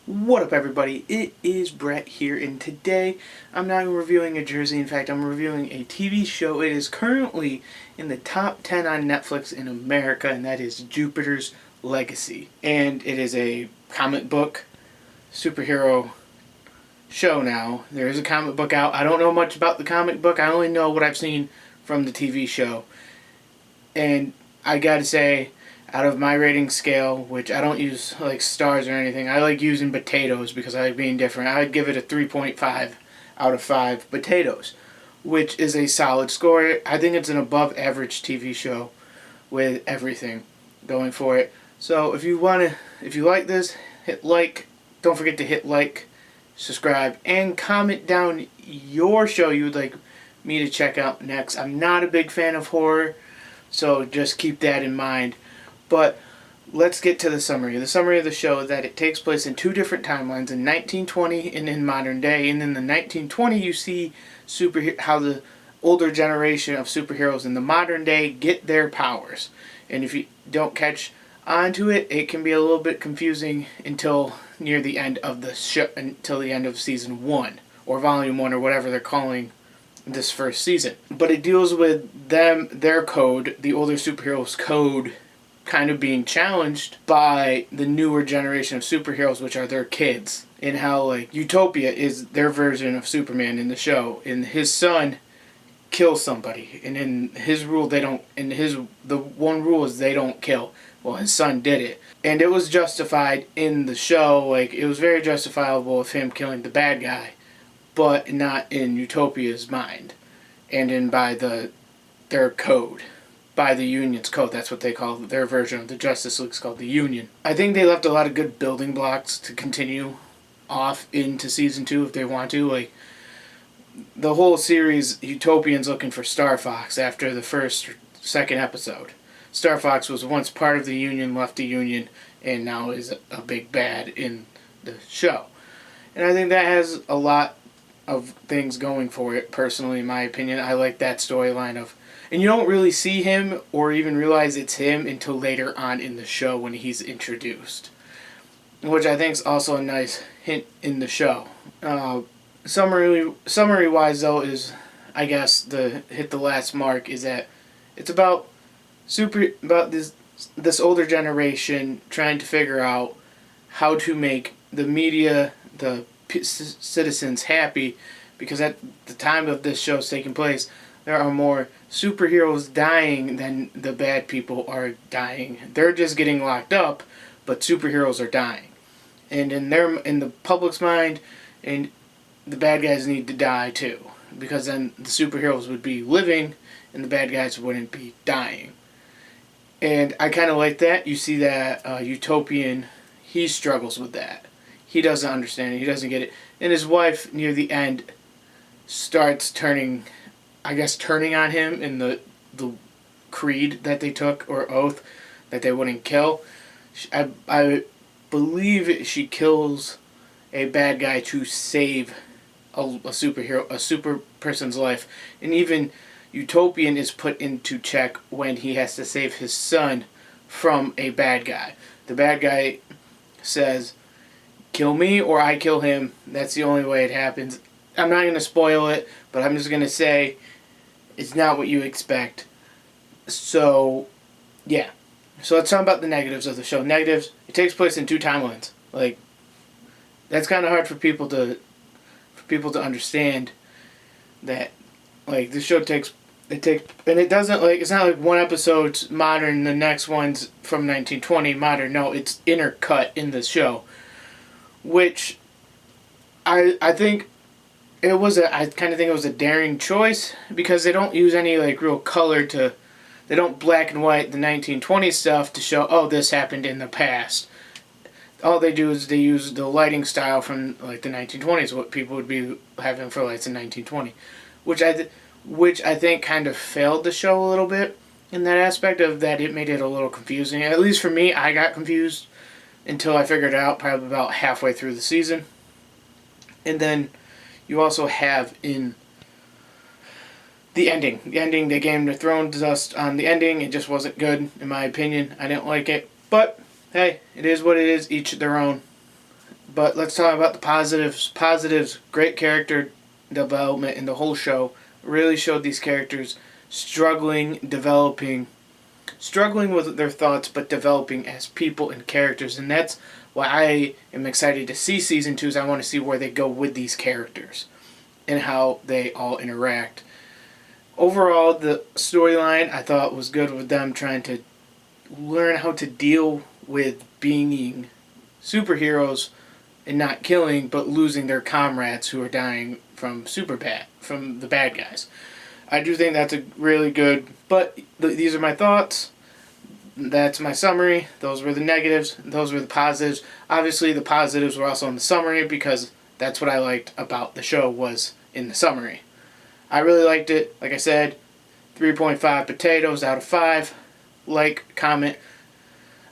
What up, everybody? It is Brett here, and today I'm not reviewing a jersey. In fact, I'm reviewing a TV show. It is currently in the top 10 on Netflix in America, and that is Jupiter's Legacy. And it is a comic book superhero show now. There is a comic book out. I don't know much about the comic book. I only know what I've seen from the TV show. And I gotta say, out of my rating scale, which I don't use like stars or anything, I like using potatoes because I like being different. I would give it a 3.5 out of 5 potatoes, which is a solid score. I think it's an above average TV show with everything going for it. So if you like this, hit like. Don't forget to hit like, subscribe, and comment down your show you would like me to check out next. I'm not a big fan of horror, so just keep that in mind. But let's get to the summary. The summary of the show is that it takes place in two different timelines, in 1920 and in modern day. And in the 1920, you see how the older generation of superheroes in the modern day get their powers. And if you don't catch on to it, it can be a little bit confusing until near the end of the show, until the end of season 1 or volume 1 or whatever they're calling this first season. But it deals with their code, the older superheroes' code, kind of being challenged by the newer generation of superheroes, which are their kids, and how like Utopia is their version of Superman in the show, and his son kills somebody, and in his rule they don't, and the one rule is they don't kill. Well, his son did it, and it was justified in the show. Like, it was very justifiable of him killing the bad guy, but not in Utopia's mind, and in by their code. By the Union's code. That's what they call their version of the Justice League, is called the Union. I think they left a lot of good building blocks to continue off into season 2 if they want to. Like, the whole series, Utopian's looking for Star Fox after the first or second episode. Star Fox was once part of the Union, left the Union, and now is a big bad in the show. And I think that has a lot of things going for it, personally, in my opinion. I like that storyline of, and you don't really see him or even realize it's him until later on in the show when he's introduced, which I think is also a nice hint in the show. Summary-wise, though, is, I guess, the hit the last mark is that it's about this older generation trying to figure out how to make the media, the citizens happy, because at the time of this show's taking place, there are more superheroes dying than the bad people are dying. They're just getting locked up, but superheroes are dying. And in the public's mind, and the bad guys need to die too, because then the superheroes would be living and the bad guys wouldn't be dying. And I kind of like that. You see that Utopian, he struggles with that. He doesn't understand it. He doesn't get it. And his wife, near the end, starts turning on him in the creed that they took, or oath, that they wouldn't kill. I believe she kills a bad guy to save a super person's life. And even Utopian is put into check when he has to save his son from a bad guy. The bad guy says, "Kill me or I kill him." That's the only way it happens. I'm not going to spoil it, but I'm just going to say it's not what you expect. So, yeah. So let's talk about the negatives of the show. Negatives, it takes place in two timelines. Like, that's kind of hard for people to understand that, like, the show and it doesn't, like, it's not like one episode's modern, the next one's from 1920 modern. No, it's intercut in the show, which I think I kind of think it was a daring choice, because they don't use any like real color they don't black and white the 1920s stuff to show, oh, this happened in the past. All they do is they use the lighting style from like the 1920s, what people would be having for lights in 1920, which I think kind of failed the show a little bit in that aspect of that. It made it a little confusing. At least for me, I got confused until I figured it out probably about halfway through the season. And then you also have in the ending. The ending, they Game of Thrones dust on the ending. It just wasn't good, in my opinion. I didn't like it. But, hey, it is what it is. Each their own. But let's talk about the positives. Positives, great character development in the whole show. Really showed these characters struggling, struggling with their thoughts, but developing as people and characters. And that's why I am excited to see season 2. Is I want to see where they go with these characters and how they all interact. Overall, the storyline I thought was good with them trying to learn how to deal with being superheroes and not killing, but losing their comrades who are dying from from the bad guys. I do think that's a really good. But these are my thoughts. That's my summary. Those were the negatives. Those were the positives. Obviously, the positives were also in the summary because that's what I liked about the show was in the summary. I really liked it. Like I said, 3.5 potatoes out of 5. Like, comment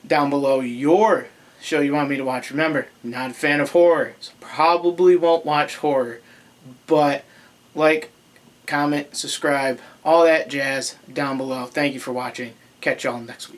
down below your show you want me to watch. Remember, not a fan of horror, so probably won't watch horror. But like, comment, subscribe, all that jazz down below. Thank you for watching. Catch y'all next week.